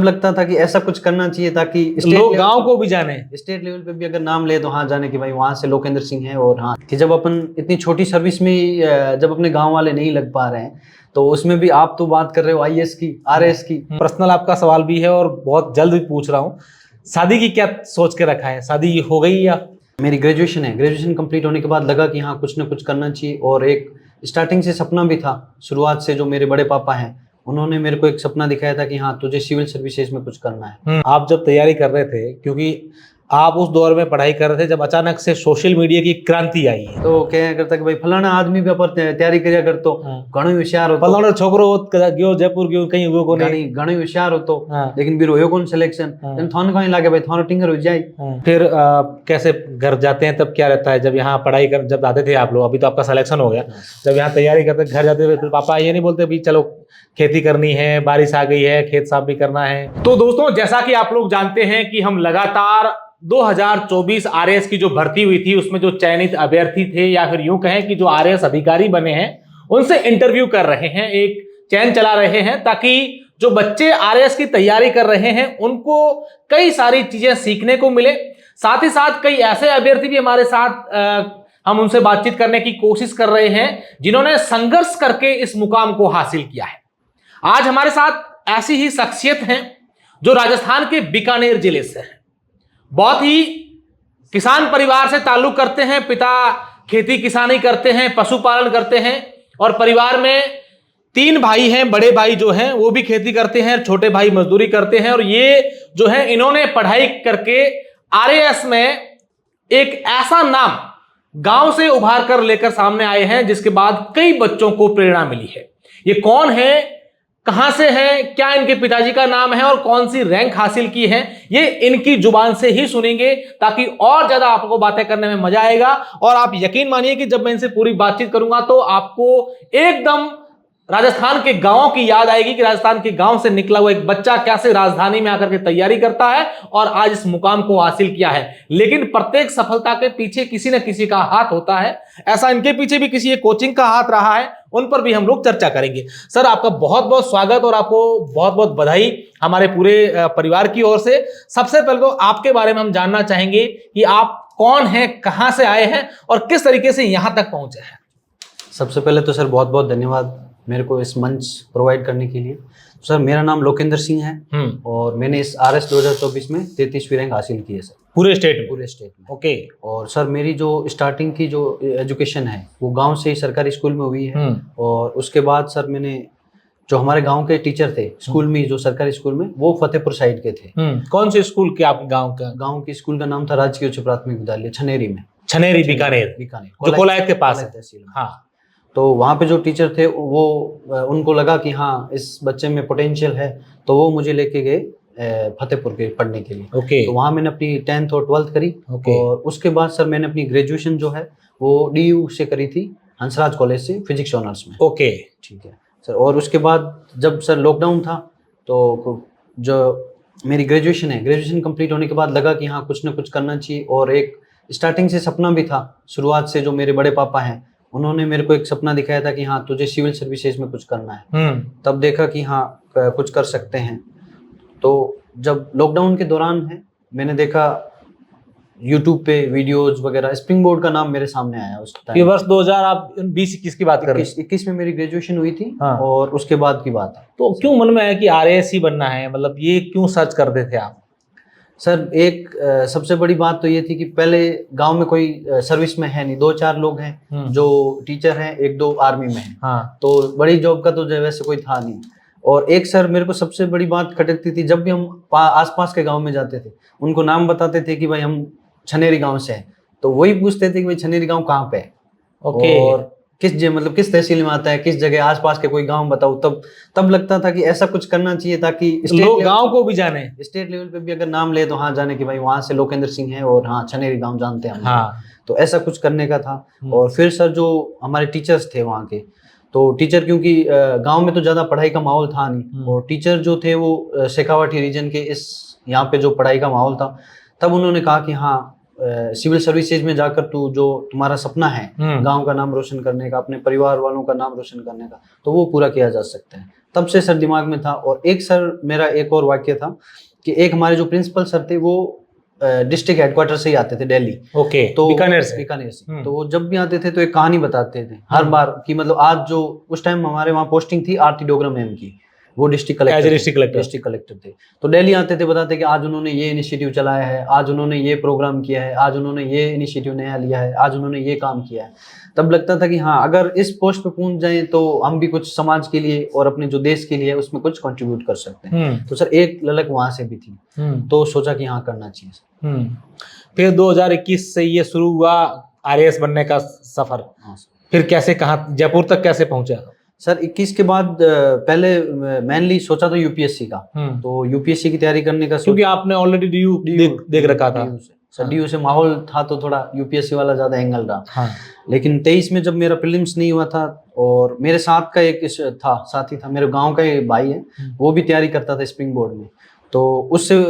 तब लगता था कि ऐसा कुछ करना चाहिए ताकि लोग गांव को भी जाने, स्टेट लेवल पे भी अगर नाम ले तो हाँ जाने कि भाई वहाँ से लोकेंद्र सिंह है। और हाँ कि जब अपन इतनी छोटी सर्विस में जब अपने गांव वाले नहीं लग पा रहे हैं तो उसमें भी आप तो बात कर रहे हो आईएएस की, आरएएस की। पर्सनल आपका सवाल भी है और बहुत जल्द भी पूछ रहा हूँ, शादी की क्या सोच के रखा है? शादी हो गई या? मेरी ग्रेजुएशन है, ग्रेजुएशन कंप्लीट होने के बाद लगा कि हाँ कुछ ना कुछ करना चाहिए। और एक स्टार्टिंग से सपना भी था, शुरुआत से जो मेरे बड़े पापा हैं उन्होंने मेरे को एक सपना दिखाया था कि हाँ तुझे सिविल सर्विसेज में कुछ करना है। आप जब तैयारी कर रहे थे, क्योंकि आप उस दौर में पढ़ाई कर रहे थे जब अचानक से सोशल मीडिया की क्रांति आई है, तो क्या करता कि भाई फलाना आदमी भी तैयारी करिया कर तो घणो होशियार हो, फलाना छोकरो गयो जयपुर गयो कहीं हुए को नहीं, घणो होशियार हो तो लेकिन फिर होयो कौन सिलेक्शन थाने कहीं लागे भाई थानो टिंगर हो जाए। फिर कैसे घर जाते हैं तब क्या रहता है? जब यहाँ पढ़ाई कर जब आते थे आप लोग, अभी तो आपका सिलेक्शन हो गया, जब यहाँ तैयारी करते घर जाते थे फिर पापा ये नहीं बोलते भी चलो खेती करनी है, बारिश आ गई है, खेत साफ भी करना है? तो दोस्तों जैसा कि आप लोग जानते हैं कि हम लगातार 2024 आरएएस की जो भर्ती हुई थी उसमें जो चयनित अभ्यर्थी थे या फिर यूं कहें कि जो आरएएस अधिकारी बने हैं उनसे इंटरव्यू कर रहे हैं, एक चयन चला रहे हैं ताकि जो बच्चे आरएएस की तैयारी कर रहे हैं उनको कई सारी चीजें सीखने को मिले। साथ ही साथ कई ऐसे अभ्यर्थी भी हमारे साथ हम उनसे बातचीत करने की कोशिश कर रहे हैं जिन्होंने संघर्ष करके इस मुकाम को हासिल किया है। आज हमारे साथ ऐसी ही शख्सियत हैं जो राजस्थान के बीकानेर जिले से हैं, बहुत ही किसान परिवार से ताल्लुक करते हैं, पिता खेती किसानी करते हैं, पशुपालन करते हैं और परिवार में 3 भाई हैं, बड़े भाई जो हैं वो भी खेती करते हैं, छोटे भाई मजदूरी करते हैं। और ये जो है इन्होंने पढ़ाई करके आरएएस में एक ऐसा नाम गांव से उभार कर लेकर सामने आए हैं जिसके बाद कई बच्चों को प्रेरणा मिली है। ये कौन है, कहां से है, क्या इनके पिताजी का नाम है और कौन सी रैंक हासिल की है, ये इनकी जुबान से ही सुनेंगे ताकि और ज्यादा आपको बातें करने में मजा आएगा। और आप यकीन मानिए कि जब मैं इनसे पूरी बातचीत करूंगा तो आपको एकदम राजस्थान के गांवों की याद आएगी कि राजस्थान के गांव से निकला हुआ एक बच्चा कैसे राजधानी में आकर के तैयारी करता है और आज इस मुकाम को हासिल किया है। लेकिन प्रत्येक सफलता के पीछे किसी न किसी का हाथ होता है, ऐसा इनके पीछे भी किसी एक कोचिंग का हाथ रहा है, उन पर भी हम लोग चर्चा करेंगे। सर आपका बहुत बहुत स्वागत और आपको बहुत बहुत बधाई हमारे पूरे परिवार की ओर से। सबसे पहले तो आपके बारे में हम जानना चाहेंगे कि आप कौन हैं, कहां से आए हैं और किस तरीके से यहां तक पहुंचे हैं। सबसे पहले तो सर बहुत बहुत धन्यवाद मेरे को इस मंच प्रोवाइड करने के लिए। तो सर मेरा नाम लोकेंद्र सिंह है और मैंने इस आरएस 2024 में 33वीं रैंक हासिल की है सर, पूरे स्टेट में? पूरे स्टेट में। ओके। और सर मेरी जो स्टार्टिंग की जो एजुकेशन है वो गांव से ही सरकारी स्कूल में हुई है। और उसके बाद सर मैंने जो हमारे गांव के टीचर थे स्कूल में, जो सरकारी स्कूल में, वो फतेहपुर साइड के थे। कौन से स्कूल के आपके गांव का? गांव के स्कूल का नाम था राजकीय उच्च प्राथमिक विद्यालय छनेरी में, छनेरी बीकानेर, जो कोलायत के पास है तहसील। हाँ, तो वहाँ पे जो टीचर थे वो उनको लगा कि हाँ इस बच्चे में पोटेंशियल है, तो वो मुझे लेके गए फतेहपुर के पढ़ने के लिए। तो वहाँ मैंने अपनी 10th और 12th करी। और उसके बाद सर मैंने अपनी ग्रेजुएशन जो है वो डीयू से करी थी, हंसराज कॉलेज से, फिजिक्स ऑनर्स में। ठीक है सर। और उसके बाद जब सर लॉकडाउन था तो जो मेरी ग्रेजुएशन है, ग्रेजुएशन कंप्लीट होने के बाद लगा कि हाँ कुछ ना कुछ करना चाहिए। और एक स्टार्टिंग से सपना भी था, शुरुआत से जो मेरे बड़े पापा हैं उन्होंने मेरे को एक सपना दिखाया था कि हाँ तुझे सिविल सर्विसेज में कुछ करना है। तब देखा कि हाँ कुछ कर सकते हैं। तो जब लॉकडाउन के दौरान है मैंने देखा यूट्यूब पे वीडियोस वगैरह, स्प्रिंग बोर्ड का नाम मेरे सामने आया उस टाइम। ये वर्ष 2020-21 की बात कर रहे हैं? 21 में मेरी ग्रेजुएशन हुई थी। और उसके बाद की बात है। तो क्यों मन में आया कि आरएएस ही बनना है, मतलब ये क्यों सर्च करते थे आप? सर एक सबसे बड़ी बात तो ये थी कि पहले गांव में कोई सर्विस में है नहीं, 2-4 लोग हैं जो टीचर हैं, 1-2 आर्मी में हैं। तो बड़ी जॉब का तो वैसे कोई था नहीं। और एक सर मेरे को सबसे बड़ी बात खटकती थी, जब भी हम आसपास के गांव में जाते थे उनको नाम बताते थे कि भाई हम छनेरी गांव से हैं, तो वही पूछते थे कि भाई छनेरी गांव कहाँ पे है और किस तहसील में आता है, किस जगह, आसपास के कोई गांव बताओ। तब लगता था कि ऐसा कुछ करना चाहिए ताकि लोग गांव को भी जाने, स्टेट लेवल पे भी अगर नाम ले तो हाँ जाने कि भाई वहाँ से लोकेंद्र सिंह है और हाँ छनेरी गांव जानते हैं हम। हाँ। तो ऐसा कुछ करने का था। और फिर सर जो हमारे टीचर्स थे वहाँ के, तो टीचर क्योंकि गांव में तो ज़्यादा पढ़ाई का माहौल था नहीं, और टीचर जो थे वो शेखावाटी रीजन के इस यहाँ पे जो पढ़ाई का माहौल था, तब उन्होंने कहा कि हाँ सिविल सर्विसेज में जाकर तू जो तुम्हारा सपना है गांव का नाम रोशन करने का, अपने परिवार वालों का नाम रोशन करने का, तो वो पूरा किया जा सकता है। तब से सर दिमाग में था। और एक सर मेरा एक और वाक्य था कि एक हमारे जो प्रिंसिपल सर थे वो डिस्ट्रिक्ट हेडक्वार्टर से ही आते थे दिल्ली। ओके, तो बीकानेर से। तो वो जब भी आते थे तो एक कहानी बताते थे हर बार कि मतलब आज जो उस टाइम हमारे वहाँ पोस्टिंग थी आरती डोगरा मैम की, वो डिस्ट्रिक्ट कलेक्टर थे। तो दिल्ली आते थे, बताते कि आज उन्होंने ये इनिशिएटिव चलाया है, आज उन्होंने ये प्रोग्राम किया है, आज उन्होंने ये इनिशिएटिव नया लिया है, आज उन्होंने ये काम किया है। तब लगता था कि हाँ, अगर इस पोस्ट पे पहुंच जाए तो हम भी कुछ समाज के लिए और अपने जो देश के लिए उसमें कुछ कंट्रीब्यूट कर सकते हैं। तो सर एक ललक वहां से भी थी, तो सोचा कि हाँ करना चाहिए। फिर 2021 से ये शुरू हुआ आरएएस बनने का सफर। फिर कैसे, कहाँ, जयपुर तक कैसे पहुंचा? सर 21 के बाद पहले मेनली सोचा तो यूपीएससी का, तो यूपीएससी की तैयारी करने का, क्योंकि आपने ऑलरेडी डीयू देख रखा था। सर डीयू से माहौल था तो थोड़ा यूपीएससी वाला ज्यादा एंगल रहा। हाँ। लेकिन 23 में जब मेरा प्रीलिम्स नहीं हुआ था और मेरे साथ का एक साथी था, मेरे गांव का एक भाई है, वो भी तैयारी करता था स्प्रिंग बोर्ड में, तो उससे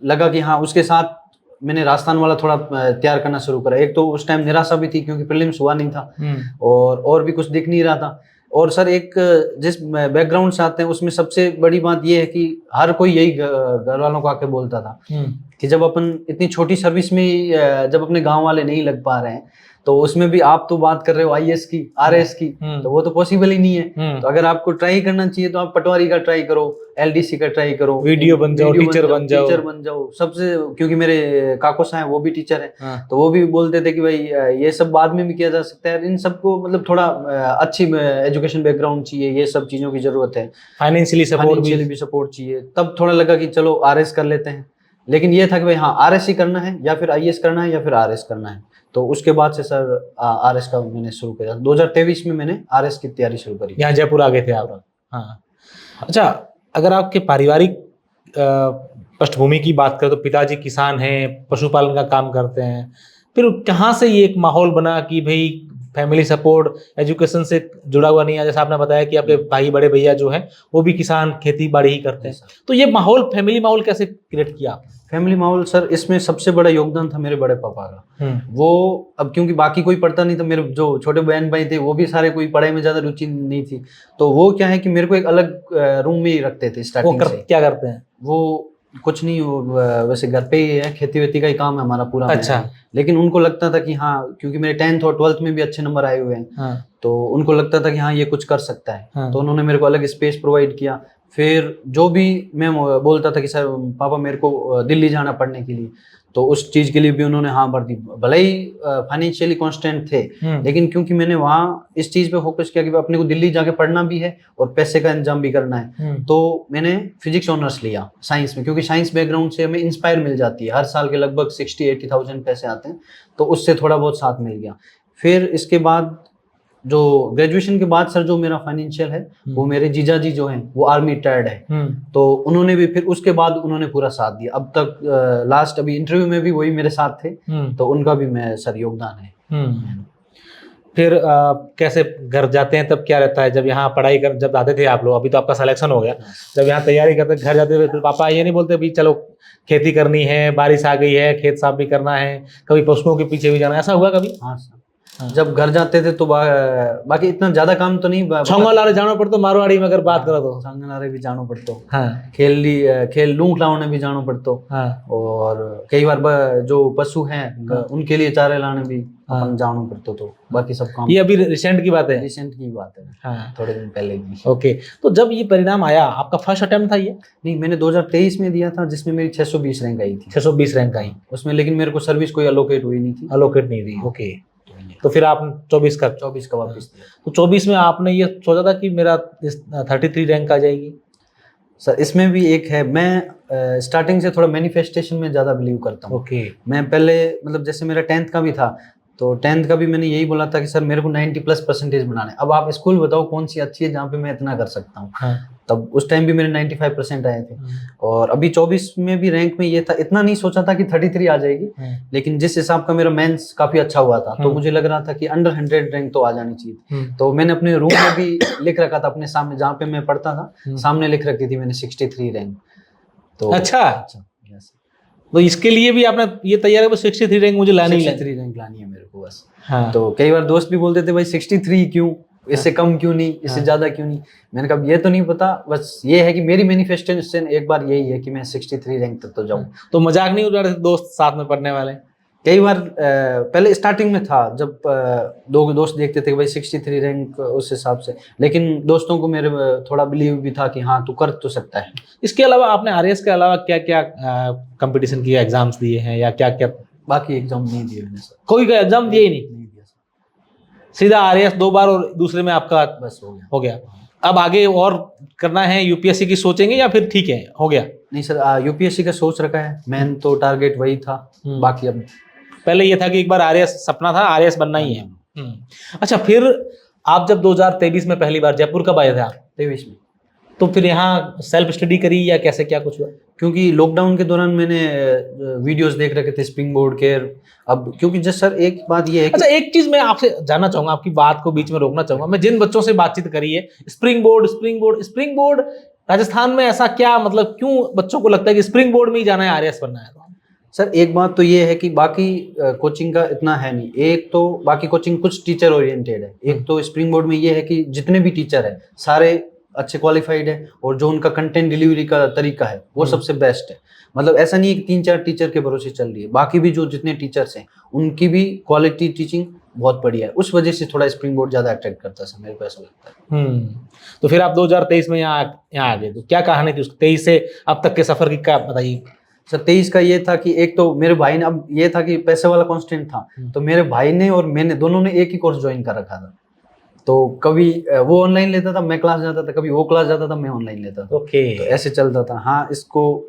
लगा कि हाँ उसके साथ मैंने राजस्थान वाला थोड़ा तैयार करना शुरू करा। एक तो उस टाइम निराशा भी थी क्योंकि प्रीलिम्स हुआ नहीं था और भी कुछ दिख नहीं रहा था। और सर एक जिस बैकग्राउंड से आते हैं उसमें सबसे बड़ी बात यह है कि हर कोई यही घर वालों को आके बोलता था कि जब अपन इतनी छोटी सर्विस में जब अपने गांव वाले नहीं लग पा रहे हैं तो उसमें भी आप तो बात कर रहे हो आईएएस की, आरएएस की, तो वो तो पॉसिबल ही नहीं है। तो अगर आपको ट्राई करना चाहिए तो आप पटवारी का ट्राई करो, एलडीसी का ट्राई करो, वीडियो बन जाओ, टीचर बन जाओ सबसे। क्योंकि मेरे काको साहब वो भी टीचर हैं, तो वो भी बोलते थे कि भाई ये सब बाद में भी किया जा सकता है, इन सबको मतलब थोड़ा अच्छी एजुकेशन बैकग्राउंड चाहिए, ये सब चीजों की जरूरत है, फाइनेंशियली भी सपोर्ट चाहिए। तब थोड़ा लगा कि चलो आरएस कर लेते हैं। लेकिन ये था कि भाई हाँ आरएस ही करना है या फिर आईएएस करना है या फिर आरएस करना है। तो उसके बाद से सर आरएस का मैंने शुरू किया। 2023 में मैंने आरएस की तैयारी शुरू करी। यहाँ जयपुर आ गए थे आप? हाँ। अच्छा, अगर आपके पारिवारिक पृष्ठभूमि की बात करें तो पिताजी किसान हैं, पशुपालन का काम करते हैं, फिर कहाँ से ये एक माहौल बना कि भाई फैमिली सपोर्ट एजुकेशन से जुड़ा हुआ नहीं है? जैसा आपने बताया कि आपके भाई बड़े भैया जो हैं वो भी किसान खेती बाड़ी ही करते हैं, तो ये माहौल, फैमिली माहौल कैसे क्रिएट किया? फैमिली माहौल सर इसमें सबसे बड़ा योगदान था मेरे बड़े पापा का। वो अब क्योंकि बाकी कोई पढ़ता नहीं था, मेरे जो छोटे बहन भाई थे वो भी सारे कोई पढ़ाई में ज्यादा रुचि नहीं थी, तो वो क्या है कि मेरे को एक अलग रूम में ही रखते थे स्टार्टिंग से। क्या करते हैं वो? कुछ नहीं, वैसे घर पे ही है, खेती वेती का ही काम है हमारा पूरा। अच्छा। लेकिन उनको लगता था कि हाँ, क्योंकि मेरे 10th और 12th में भी अच्छे नंबर आए हुए हैं, तो उनको लगता था कि हाँ ये कुछ कर सकता है, तो उन्होंने मेरे को अलग स्पेस प्रोवाइड किया। फिर जो भी मैं बोलता था कि सर पापा मेरे को दिल्ली जाना पढ़ने के लिए, तो उस चीज के लिए भी उन्होंने हाँ भर दी। भले ही फाइनेंशियली कॉन्स्टेंट थे, लेकिन क्योंकि मैंने वहाँ इस चीज पे फोकस किया कि अपने को दिल्ली जाके पढ़ना भी है और पैसे का इंतजाम भी करना है, तो मैंने फिजिक्स ऑनर्स लिया साइंस में, क्योंकि साइंस बैकग्राउंड से हमें इंस्पायर मिल जाती है। हर साल के लगभग 60-80,000 पैसे आते हैं, तो उससे थोड़ा बहुत साथ मिल गया। फिर इसके बाद जो ग्रेजुएशन के बाद सर जो मेरा फाइनेंशियल है वो मेरे जीजा जी जो हैं वो आर्मी रिटायर्ड है, तो उन्होंने भी फिर उसके बाद उन्होंने पूरा साथ दिया। अब तक लास्ट अभी इंटरव्यू में भी वही मेरे साथ थे, तो उनका भी मैं सर योगदान है। फिर कैसे घर जाते हैं तब क्या रहता है? जब यहाँ पढ़ाई कर, जब आते थे आप लोग, अभी तो आपका सिलेक्शन हो गया, जब यहाँ तैयारी करते घर जाते थे तो पापा ये नहीं बोलते भी चलो खेती करनी है, बारिश आ गई है, खेत साफ भी करना है, कभी पशुओं के पीछे भी जाना, ऐसा हुआ कभी? हाँ सर, जब घर जाते थे तो बाकी इतना ज्यादा काम तो नहीं, छंगलारे जानो पड़तो, मारवाड़ी में अगर बात करो तो छंगलारे भी जानो पड़तो, हाँ, खेल लूंग लाने भी जानो पड़तो, हाँ, और कई बार जो पशु हैं उनके लिए चारे लाने भी अपन जानो पड़तो, तो बाकी सब काम। ये अभी रिसेंट की बात है? रिसेंट की बात है, हाँ, थोड़े दिन पहले की। ओके, तो जब ये परिणाम आया, आपका फर्स्ट अटेम्प्ट था ये? नहीं, मैंने 2023 में दिया था, जिसमें मेरी 620 रैंक आई थी। 620 रैंक आई उसमें, लेकिन मेरे को सर्विस कोई अलोकेट हुई नहीं थी। अलोकेट नहीं थी, ओके। तो फिर आप 24 का वापस दिया। तो 24 में आपने ये सोचा था कि मेरा 33 रैंक आ जाएगी? सर इसमें भी एक है, मैं स्टार्टिंग से थोड़ा मैनिफेस्टेशन में ज़्यादा बिलीव करता हूँ। ओके। मैं पहले मतलब जैसे मेरा 10th का भी था, तो 10th का भी मैंने यही बोला था कि सर मेरे को 90+ % बनाना है। अब आप स्कूल बताओ कौन सी अच्छी है जहाँ पे मैं इतना कर सकता हूँ। हाँ। तब उस टाइम भी मेरे 95% आए थे, और अभी 24 में भी रैंक में ये था, इतना नहीं सोचा था कि 33 आ जाएगी, लेकिन जिस हिसाब का मेरा मेंस काफी अच्छा हुआ था, तो मुझे लग रहा था कि अंडर 100 रैंक तो आ जानी चाहिए। तो मैंने अपने रूम में भी लिख रखा था, अपने सामने जहाँ पे मैं पढ़ता था सामने लिख रखी थी मैंने 63 रैंक। तो अच्छा, तो इसके लिए भी आपने ये तैयार है वो 63 रैंक मुझे लानी है, 63 रैंक लानी है मेरे को बस। हाँ। तो कई बार दोस्त भी बोलते थे भाई 63 क्यों, इससे कम क्यों नहीं, इससे ज्यादा क्यों नहीं। मैंने कहा ये तो नहीं पता, बस ये है कि मेरी मैनिफेस्टेशन एक बार यही है कि मैं 63 रैंक तक तो जाऊं। तो मजाक नहीं उड़ा रहे दोस्त साथ में पढ़ने वाले? कई बार पहले स्टार्टिंग में था, जब दो दोस्त देखते थे कि भाई 63 रैंक उस हिसाब से, लेकिन दोस्तों को मेरे थोड़ा बिलीव भी था कि हाँ तू कर तो सकता है। इसके अलावा आपने आरएएस के अलावा क्या क्या कंपटीशन किए, एग्जाम्स दिए हैं या क्या क्या? बाकी एग्जाम नहीं दिए मैंने सर, कोई का एग्जाम दिए ही नहीं दिया सर। सीधा आरएएस 2 बार और दूसरे में आपका बस हो गया। अब आगे और करना है, यूपीएससी की सोचेंगे या फिर ठीक है हो गया? नहीं सर, यूपीएससी का सोच रखा है, मेन तो टारगेट वही था। बाकी अब पहले ये था कि एक बार आरएएस सपना था, आरएएस बनना ही है। अच्छा, फिर आप जब 2023 में पहली बार जयपुर कब आए थे आप? 23 में। तो फिर यहाँ सेल्फ स्टडी करी या कैसे क्या कुछ हुआ? क्योंकि लॉकडाउन के दौरान मैंने वीडियोस देख रखे थे स्प्रिंग बोर्ड के। अब क्योंकि जस्ट सर एक बात ये है कि अच्छा, एक चीज मैं आपसे जानना चाहूंगा, आपकी बात को बीच में रोकना चाहूंगा। मैं जिन बच्चों से बातचीत करी है, स्प्रिंग बोर्ड राजस्थान में ऐसा क्या, मतलब क्यों बच्चों को लगता है कि स्प्रिंग बोर्ड में ही जाना है, आरएएस बनना है? सर एक बात तो ये है कि बाकी कोचिंग का इतना है नहीं। एक तो बाकी कोचिंग कुछ टीचर ओरिएंटेड है, एक तो स्प्रिंग बोर्ड में ये है कि जितने भी टीचर है सारे अच्छे क्वालिफाइड है, और जो उनका कंटेंट डिलीवरी का तरीका है वो सबसे बेस्ट है। मतलब ऐसा नहीं है कि 3-4 टीचर के भरोसे चल रही है, बाकी भी जो जितने टीचर्स हैं उनकी भी क्वालिटी टीचिंग बहुत बढ़िया है। उस वजह से थोड़ा स्प्रिंग बोर्ड ज्यादा अट्रैक्ट करता है, मेरे को ऐसा लगता है। तो फिर आप 2023 में यहाँ आ गए, तो क्या कहानी थी उसकी 23 से अब तक के सफर की, क्या बताइए? सर 23 का ये था कि एक तो मेरे भाई ने, अब ये था कि पैसे वाला कॉन्स्टेंट था, तो मेरे भाई ने और मैंने दोनों ने एक ही कोर्स ज्वाइन कर रखा था। तो कभी वो ऑनलाइन लेता था, मैं क्लास जाता था, कभी वो क्लास जाता था, मैं ऑनलाइन लेता था। ओके। तो ऐसे चलता था। हाँ, इसको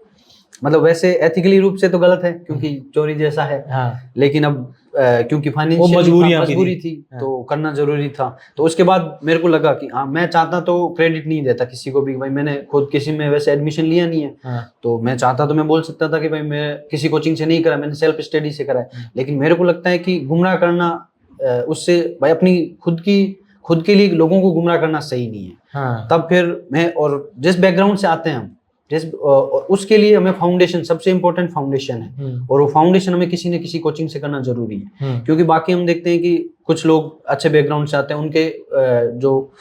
मतलब वैसे एथिकली रूप से तो गलत है क्योंकि चोरी जैसा है। हाँ। लेकिन अब क्योंकि फाइनेंशियल मजबूरी थी तो करना जरूरी था। तो उसके बाद मेरे को लगा कि हाँ, मैं चाहता तो क्रेडिट नहीं देता किसी को भी, भाई मैंने खुद किसी में वैसे एडमिशन लिया नहीं है। हाँ। तो मैं चाहता तो मैं बोल सकता था कि भाई मैं किसी कोचिंग से नहीं करा, मैंने सेल्फ स्टडी से करा है। लेकिन मेरे को लगता है कि गुमराह करना उससे, भाई अपनी खुद के लिए लोगों को गुमराह करना सही नहीं है। हाँ। तब फिर मैं, और जिस बैकग्राउंड से आते हैं हम, उसके लिए हमें फाउंडेशन, सबसे इम्पोर्टेंट फाउंडेशन है, और वो फाउंडेशन हमें किसी न किसी कोचिंग से करना जरूरी है। क्योंकि बाकी हम देखते हैं कि कुछ लोग अच्छे बैकग्राउंड से आते हैं, उनके जो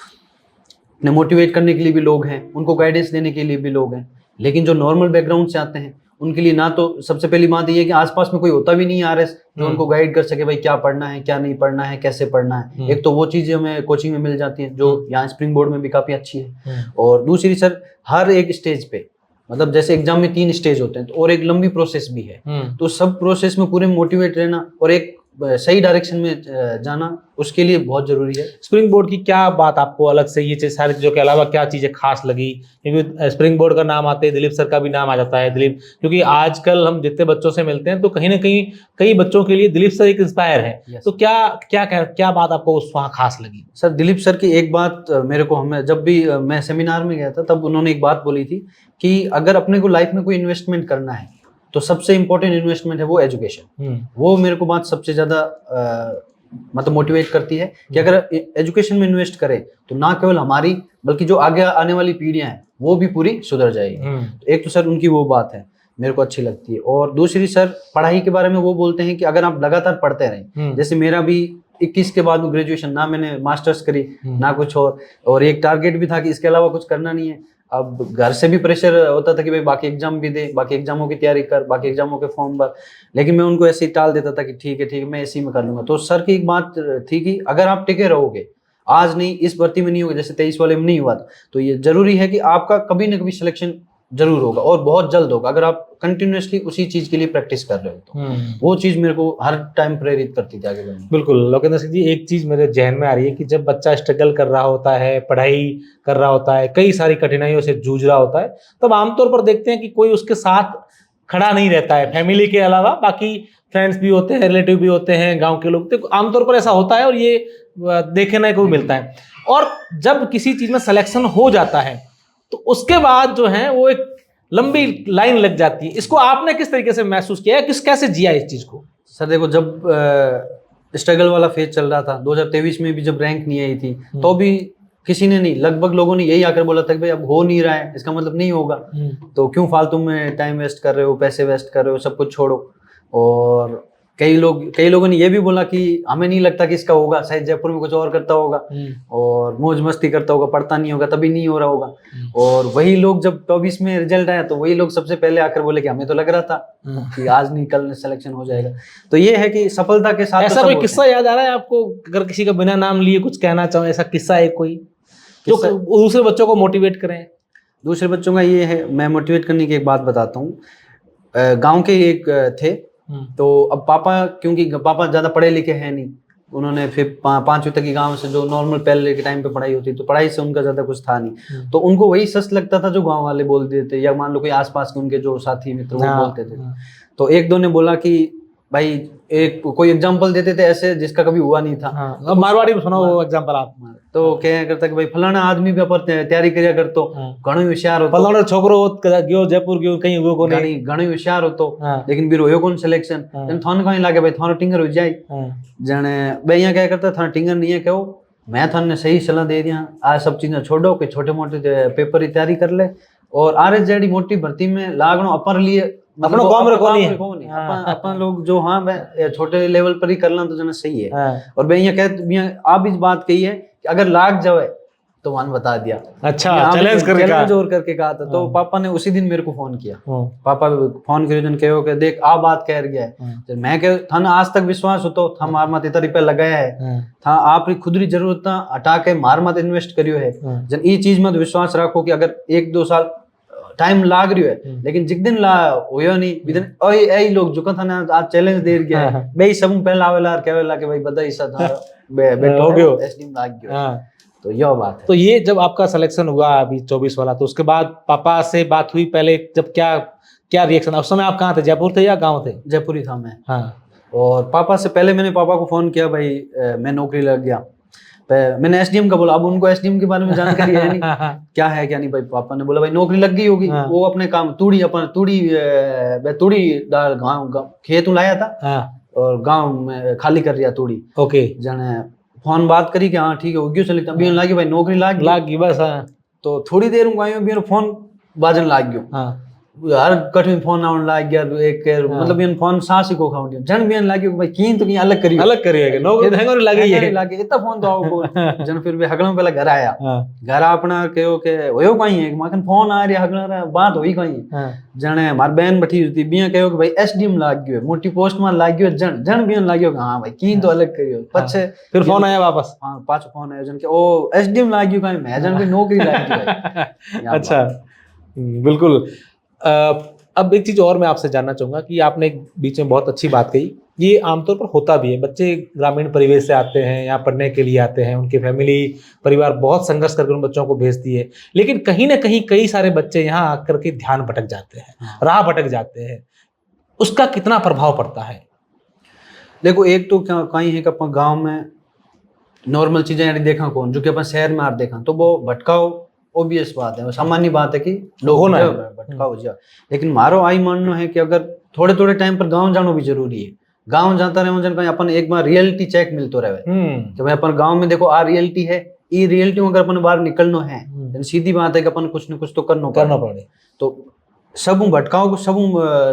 मोटिवेट करने के लिए भी लोग हैं, उनको गाइडेंस देने के लिए भी लोग हैं। लेकिन जो नॉर्मल बैकग्राउंड से आते हैं उनके लिए ना तो सबसे पहली बात ये है कि आसपास में कोई होता भी नहीं है आरएस जो उनको गाइड कर सके, भाई क्या पढ़ना है, क्या नहीं पढ़ना है, कैसे पढ़ना है। एक तो वो चीजें हमें कोचिंग में मिल जाती हैं जो यहाँ स्प्रिंग बोर्ड में भी काफी अच्छी है। और दूसरी सर, हर एक स्टेज पे, मतलब जैसे एग्जाम में 3 स्टेज होते हैं, तो और एक लंबी प्रोसेस भी है। तो सब प्रोसेस में पूरे मोटिवेट रहना और एक सही डायरेक्शन में जाना, उसके लिए बहुत जरूरी है। स्प्रिंग बोर्ड की क्या बात आपको अलग से, ये सारी चीजों के अलावा क्या चीजें खास लगी? क्योंकि स्प्रिंग बोर्ड का नाम आते ही दिलीप सर का भी नाम आ जाता है। दिलीप, क्योंकि आजकल हम जितने बच्चों से मिलते हैं तो कहीं ना कहीं कई बच्चों के लिए दिलीप सर एक इंस्पायर है। तो क्या बात आपको उस वहाँ खास लगी? सर दिलीप सर की एक बात मेरे को, हमें जब भी मैं सेमिनार में गया था तब उन्होंने एक बात बोली थी कि अगर अपने को लाइफ में कोई इन्वेस्टमेंट करना है तो सबसे इंपॉर्टेंट इन्वेस्टमेंट है वो एजुकेशन। वो मेरे को बात सबसे ज्यादा मतलब मोटिवेट करती है कि अगर एजुकेशन में इन्वेस्ट करें तो ना केवल हमारी बल्कि जो आगे आने वाली पीढ़ियां हैं वो भी पूरी सुधर जाएगी। एक तो सर उनकी वो बात है मेरे को अच्छी लगती है, और दूसरी सर पढ़ाई के बारे में वो बोलते हैं कि अगर आप लगातार पढ़ते रहें, जैसे मेरा भी 21 के बाद में ग्रेजुएशन, ना मैंने मास्टर्स करी ना कुछ और एक टारगेट भी था कि इसके अलावा कुछ करना नहीं है। अब घर से भी प्रेशर होता था कि भाई बाकी एग्जाम भी दे, बाकी एग्जामों की तैयारी कर, बाकी एग्जामों के फॉर्म भर, लेकिन मैं उनको ऐसे ही टाल देता था कि ठीक है मैं इसी में कर लूंगा। तो सर की एक बात थी कि अगर आप टिके रहोगे, आज नहीं इस भर्ती में नहीं होगा, जैसे 23 वाले में नहीं हुआ था, तो ये जरूरी है कि आपका कभी ना कभी सिलेक्शन जरूर होगा और बहुत जल्द होगा, अगर आप कंटिन्यूअसली उसी चीज के लिए प्रैक्टिस कर रहे हो तो। वो चीज मेरे को हर टाइम प्रेरित करती थी आगे बढ़ने। बिल्कुल लोकेंद्र सिंह जी, एक चीज मेरे जहन में आ रही है कि जब बच्चा स्ट्रगल कर रहा होता है, पढ़ाई कर रहा होता है, कई सारी कठिनाइयों से जूझ रहा होता है, तब आमतौर पर देखते हैं कि कोई उसके साथ खड़ा नहीं रहता है। फैमिली के अलावा बाकी फ्रेंड्स भी होते हैं, रिलेटिव भी होते हैं, गाँव के लोग, तो आमतौर पर ऐसा होता है और ये देखने को मिलता है। और जब किसी चीज में सिलेक्शन हो जाता है तो उसके बाद जो है वो एक लंबी लाइन लग जाती है। इसको आपने किस तरीके से महसूस किया है, कैसे जिया इस चीज को? सर देखो, जब स्ट्रगल वाला फेज चल रहा था 2023 में भी, जब रैंक नहीं आई थी तो भी किसी ने नहीं, लगभग लोगों ने यही आकर बोला था कि भाई अब हो नहीं रहा है, इसका मतलब नहीं होगा, तो क्यों फालतू में टाइम वेस्ट कर रहे हो, पैसे वेस्ट कर रहे हो, सब कुछ छोड़ो। और कई लोगों ने ये भी बोला कि हमें नहीं लगता कि इसका होगा, शायद जयपुर में कुछ और करता होगा और मौज मस्ती करता होगा, पढ़ता नहीं होगा तभी नहीं हो रहा होगा। और वही लोग जब 24 में रिजल्ट आया तो वही लोग सबसे पहले आकर बोले कि हमें तो लग रहा था कि आज नहीं कल सिलेक्शन हो जाएगा। तो ये है कि सफलता के साथ ऐसा कोई किस्सा याद आ रहा है आपको, अगर किसी का बिना नाम लिए कुछ कहना चाहो, ऐसा किस्सा है कोई जो दूसरे बच्चों को मोटिवेट करें? दूसरे बच्चों का ये है, मैं मोटिवेट करने की एक बात बताता हूँ। गांव के एक थे, तो अब पापा, क्योंकि पापा ज़्यादा पढ़े लिखे हैं नहीं, उन्होंने फिर 5वीं तक की गांव से, जो नॉर्मल पहले के टाइम पे पढ़ाई होती, तो पढ़ाई से उनका ज़्यादा कुछ था नहीं, तो उनको वही सच लगता था जो गांव वाले बोल देते, या मान लो कोई आसपास के उनके जो साथी मित्र वो बोलते थे। तो एक दो ने बोला कि भाई एक कोई एग्जाम्पल देते थे ऐसे जिसका कभी हुआ नहीं था। अब मारवाड़ी में सुनाओ वो एग्जाम्पल आप। तो क्या करता कि भाई फलाना आदमी भी तैयारी करिया कर तो घणो होशियार हो, फलाना छोकरो गयो जयपुर गयो कहीं हुए को नहीं, घणो होशियार हो तो, लेकिन फिर होयो कौन सिलेक्शन, थाने कहीं लागे भाई थानो टिंगर हो जाए जाने भाई। यहाँ क्या करता थाना टिंगर नहीं है, कहो मैं थाने सही सलाह दे दिया, आज सब चीजें छोड़ो, कोई छोटे मोटे पेपर की तैयारी कर ले और RSZ मोटी भर्ती में लागनो अपर लिए अपना काम रखो नहीं अपन लोग जो, हाँ मैं छोटे लेवल पर ही करना तो जना सही है। और मैं यहाँ कह आप इस बात कही है कि अगर लाग जाए तो वन बता दिया। अच्छा, चैलेंज करके कहा था। तो पापा ने उसी दिन मेरे को फोन किया, पापा फोन करे जन कहो कि देख आ बात कह गया है, मैं कह थाना आज तक विश्वास होतो था मार मत इतना रुपया लगाया है, था आप खुद री जरूरत हटा के मार मत इन्वेस्ट करियो है, जन ये चीज मत विश्वास रखो कि अगर 1-2 साल टाइम लाग रही है, लेकिन जिस दिन ला होयो नहीं विदिन ऐ लोग जो था ना आज चैलेंज दे गया है भाई, सब पहला आवेला कहेला कि भाई बधाई सा था बेटा हो गयो एसडीएम लाग गयो। तो यह बात है। तो ये जब आपका सिलेक्शन हुआ अभी 24 वाला, तो उसके बाद पापा से बात हुई पहले, जब क्या रिएक्शन? उस समय आप कहाँ थे, जयपुर थे या गाँव थे? जयपुर ही था मैं। हाँ। और पापा से पहले मैंने पापा को फोन किया, भाई मैं नौकरी लग गया, मैंने एसडीएम का बोला, अब उनको एसडीएम के बारे में जानकारी है नहीं क्या है क्या नहीं। भाई पापा ने बोला भाई नौकरी लग गई होगी। वो अपने काम तूड़ी दाल गाँव खेत लाया था और गाँव में खाली कर दिया तूड़ी। ओके, जाने फोन बात करी कि हाँ ठीक है उग्यो चली, तभी लागी भाई नौकरी लाग गई बस। तो थोड़ी देर में फोन बाजन लाग गयो, हर कठिन फोन आने लग गया, एक मतलब इन फोन सांस ही को खाऊं जन बियन लागे भाई की तो की अलग करियो नौकरी हैंगर लागे इतना फोन तो आओ को जन। फिर भी हगलों पहले घर आया, घर अपना कहो के होयो कहीं है माखन फोन आ रहा हगला बात होई कहीं जने मार बहन बैठी थी बिया कहो कि भाई एसडीएम लाग गयो, मोटी पोस्ट में लाग गयो, जन बियन लाग्यो हां भाई की तो अलग करियो। पछे फिर फोन आया वापस, हां पाछो फोन आया जन के ओ एसडीएम लाग गयो कहीं मैं जन कोई नौकरी लाग गई। अच्छा, बिल्कुल। अब एक चीज और मैं आपसे जानना चाहूंगा कि आपने बीच में बहुत अच्छी बात कही, ये आमतौर पर होता भी है, बच्चे ग्रामीण परिवेश से आते हैं, यहाँ पढ़ने के लिए आते हैं, उनके फैमिली परिवार बहुत संघर्ष करके उन बच्चों को भेजती है, लेकिन कहीं ना कहीं कई सारे बच्चे यहाँ आकर के ध्यान भटक जाते हैं, राह भटक जाते हैं, उसका कितना प्रभाव पड़ता है? देखो एक तो क्या कहीं है कि अपन गाँव में नॉर्मल चीजें देखा कौन, जो कि अपन शहर में आप देखा तो वो भटकाओ ऑब्वियस बात है, सामान्य बात है कि लोग भटका हो जाए। लेकिन मारो आई मानना है कि अगर थोड़े थोड़े टाइम पर गांव जाना भी जरूरी है, गांव जाता रहे जन अपन एक बार रियलिटी चेक मिलतो रहे कि भाई अपन गांव में देखो आ रियलिटी है, ये रियलिटी में अगर अपन बाहर निकलना है सीधी बात है कि अपन कुछ न कुछ तो करना पड़े। तो सब भटकाओ को सब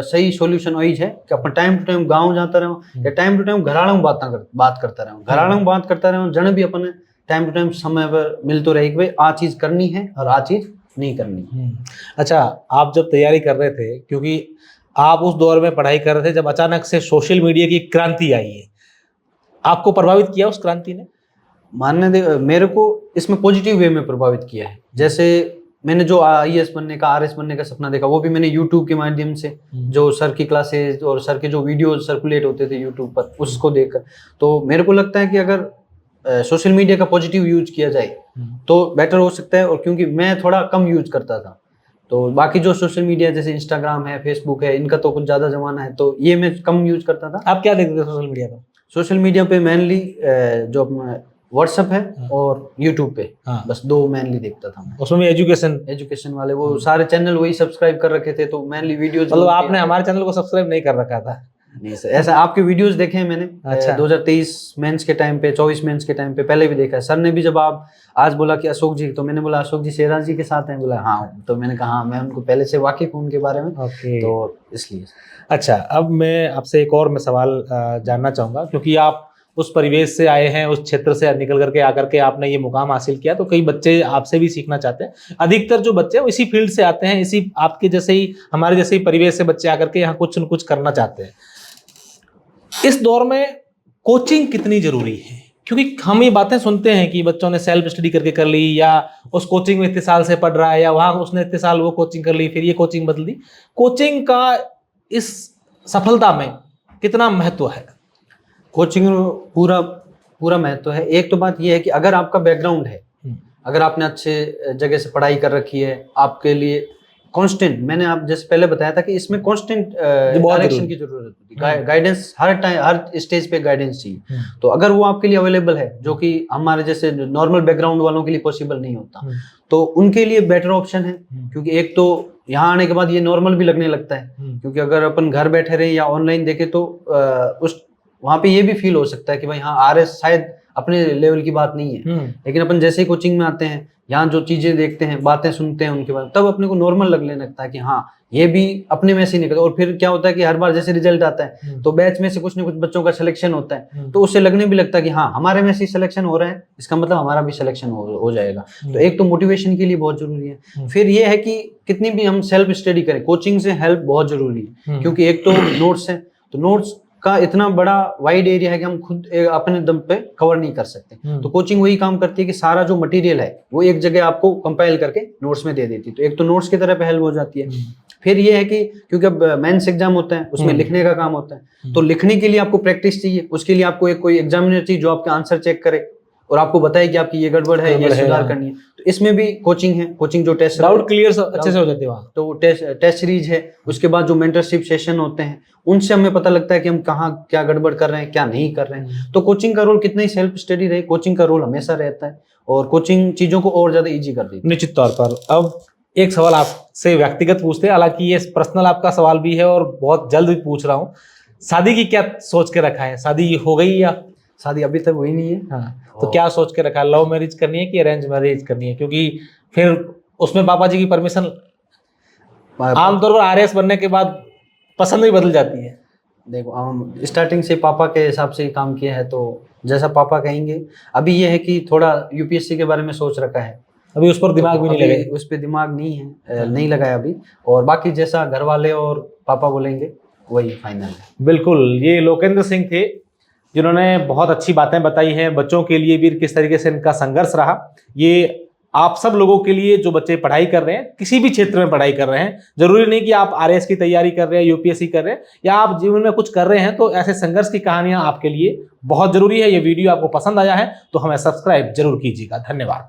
सही सॉल्यूशन वही है कि अपन टाइम टू टाइम गाँव जाता रहो या टाइम टू टाइम घराड़ा में बात करता रहो, घराड़ा में बात करता रहो, जन भी अपन टाइम टू टाइम समय पर मिल तो रहे कि भाई आ चीज करनी है और आ चीज नहीं करनी। अच्छा, आप जब तैयारी कर रहे थे, क्योंकि आप उस दौर में पढ़ाई कर रहे थे जब अचानक से सोशल मीडिया की क्रांति आई है, आपको प्रभावित किया उस क्रांति ने? मानने दे, मेरे को इसमें पॉजिटिव वे में प्रभावित किया है। जैसे मैंने जो IAS बनने का, RS बनने का सपना देखा, वो भी मैंने YouTube के माध्यम से, जो सर की क्लासेस और सर के जो वीडियो सर्कुलेट होते थे YouTube पर, उसको देखकर तो मेरे को लगता है कि अगर सोशल मीडिया का पॉजिटिव यूज किया जाए तो बेटर हो सकता है। और क्योंकि मैं थोड़ा कम यूज करता था, तो बाकी जो सोशल मीडिया जैसे इंस्टाग्राम है, फेसबुक है, इनका तो कुछ ज़्यादा जमाना है, तो ये मैं कम यूज करता था। आप क्या देखते थे सोशल मीडिया पर? सोशल मीडिया पे मेनली जो व्हाट्सएप है और यूट्यूब पे, बस 2 मेनली देखता था मैं। उसमें एजुकेशन वाले वो सारे चैनल वही सब्सक्राइब कर रखे थे, तो मेनली वीडियोज। मतलब आपने हमारे चैनल को सब्सक्राइब नहीं कर रखा था? नहीं सर, ऐसा आपके वीडियोस देखे हैं मैंने। अच्छा। 2023 मेंस के टाइम पे, 24 मेंस के टाइम पे पहले भी देखा है। सर ने भी जब आप आज बोला कि अशोक जी, तो मैंने बोला अशोक जी शेराज जी के साथ हैं, बोला हाँ, तो मैंने कहा हाँ, मैं उनको पहले से वाकिफ हूँ उनके बारे में, ओके। तो इसलिए। अच्छा, अब मैं आपसे एक और मैं सवाल जानना चाहूँगा, क्योंकि आप उस परिवेश से आए हैं, उस क्षेत्र से निकल करके आकर के आपने ये मुकाम हासिल किया, तो कई बच्चे आपसे भी सीखना चाहते हैं। अधिकतर जो बच्चे हैं वो इसी फील्ड से आते हैं, इसी आपके जैसे ही, हमारे जैसे ही परिवेश से बच्चे आकर के यहाँ कुछ न कुछ करना चाहते हैं। इस दौर में कोचिंग कितनी जरूरी है? क्योंकि हम ये बातें सुनते हैं कि बच्चों ने सेल्फ स्टडी करके कर ली, या उस कोचिंग में इतने साल से पढ़ रहा है, या वहाँ उसने इतने साल वो कोचिंग कर ली, फिर ये कोचिंग बदल दी। कोचिंग का इस सफलता में कितना महत्व है? कोचिंग पूरा महत्व है। एक तो बात यह है कि अगर आपका बैकग्राउंड है, अगर आपने अच्छे जगह से पढ़ाई कर रखी है, आपके लिए कांस्टेंट, मैंने आप जैसे पहले बताया था कि इसमें कांस्टेंट डायरेक्शन की जरूरत होती है, गाइडेंस हर टाइम, हर स्टेज पे गाइडेंस चाहिए। तो अगर वो आपके लिए अवेलेबल है, जो कि हमारे जैसे नॉर्मल बैकग्राउंड वालों के लिए पॉसिबल नहीं होता, तो उनके लिए बेटर ऑप्शन है। क्योंकि एक तो यहाँ आने के बाद ये नॉर्मल भी लगने लगता है, क्योंकि अगर अपन घर बैठे रहे या ऑनलाइन देखे तो उस वहाँ पे ये भी फील हो सकता है कि भाई हाँ, आरएस शायद अपने लेवल की बात नहीं है। लेकिन अपन जैसे ही कोचिंग में आते हैं, यहाँ जो चीजें देखते हैं, बातें सुनते हैं उनके बाद, तब अपने को नॉर्मल लगने लगता है कि हाँ, ये भी अपने में से ही निकलता है। और फिर क्या होता है कि हर बार जैसे रिजल्ट आता है तो बैच में से कुछ न कुछ बच्चों का सिलेक्शन होता है, तो उससे लगने भी लगता है कि हाँ, हमारे में से सिलेक्शन हो रहा है, इसका मतलब हमारा भी सिलेक्शन हो जाएगा। तो एक तो मोटिवेशन के लिए बहुत जरूरी है। फिर ये है कि कितनी भी हम सेल्फ स्टडी करें, कोचिंग से हेल्प बहुत जरूरी है। क्योंकि एक तो नोट्स है, तो नोट्स का इतना बड़ा वाइड एरिया है कि हम खुद अपने दम पे कवर नहीं कर सकते। तो कोचिंग वही काम करती है कि सारा जो मटेरियल है वो एक जगह आपको कंपाइल करके नोट्स में दे देती है। तो एक तो नोट्स की तरह पे हेल्प हो जाती है। फिर ये है कि क्योंकि अब मेंस एग्जाम होता है, उसमें लिखने का काम होता है, तो लिखने के लिए आपको प्रैक्टिस चाहिए। उसके लिए आपको एक कोई एग्जामिनर चाहिए जो आपका आंसर चेक करे और आपको बताए कि आपकी ये गड़बड़ है, ये सुधार करनी है। तो इसमें भी कोचिंग है, कोचिंग जो टेस्ट डाउट क्लियर अच्छे से हो जाते हैं वहाँ। तो टेस्ट सीरीज है, उसके बाद जो मेंटरशिप सेशन होते हैं, उनसे हमें पता लगता है कि हम कहाँ क्या गड़बड़ कर रहे हैं, क्या नहीं कर रहे हैं। तो कोचिंग का रोल कितना ही सेल्फ स्टडी रहे, कोचिंग का रोल हमेशा रहता है, और कोचिंग चीजों को और ज्यादा इजी कर देती है। निश्चित तौर पर। अब एक सवाल आपसे व्यक्तिगत पूछते हैं, हालांकि ये पर्सनल आपका सवाल भी है और बहुत जल्द भी पूछ रहा हूँ। शादी की क्या सोच के रखा है? शादी हो गई या? शादी अभी तक हुई नहीं है। हाँ, तो क्या सोच के रखा है? लव मैरिज करनी है कि अरेंज मैरिज करनी है? क्योंकि फिर उसमें पापा जी की परमिशन, आमतौर पर आरएस बनने के बाद पसंद भी बदल जाती है। देखो, हम स्टार्टिंग से पापा के हिसाब से ही काम किया है, तो जैसा पापा कहेंगे। अभी ये है कि थोड़ा यूपीएससी के बारे में सोच रखा है, अभी उस पर दिमाग भी नहीं लगा, उस पर दिमाग नहीं है, नहीं लगाया अभी। और बाकी जैसा घर वाले और पापा बोलेंगे वही फाइनल है। बिल्कुल। ये लोकेंद्र सिंह थे, जिन्होंने बहुत अच्छी बातें बताई हैं बच्चों के लिए भी, किस तरीके से इनका संघर्ष रहा। ये आप सब लोगों के लिए, जो बच्चे पढ़ाई कर रहे हैं, किसी भी क्षेत्र में पढ़ाई कर रहे हैं, जरूरी नहीं कि आप आरएस की तैयारी कर रहे हैं, यूपीएससी कर रहे हैं, या आप जीवन में कुछ कर रहे हैं, तो ऐसे संघर्ष की कहानियां आपके लिए बहुत जरूरी है। ये वीडियो आपको पसंद आया है तो हमें सब्सक्राइब जरूर कीजिएगा। धन्यवाद।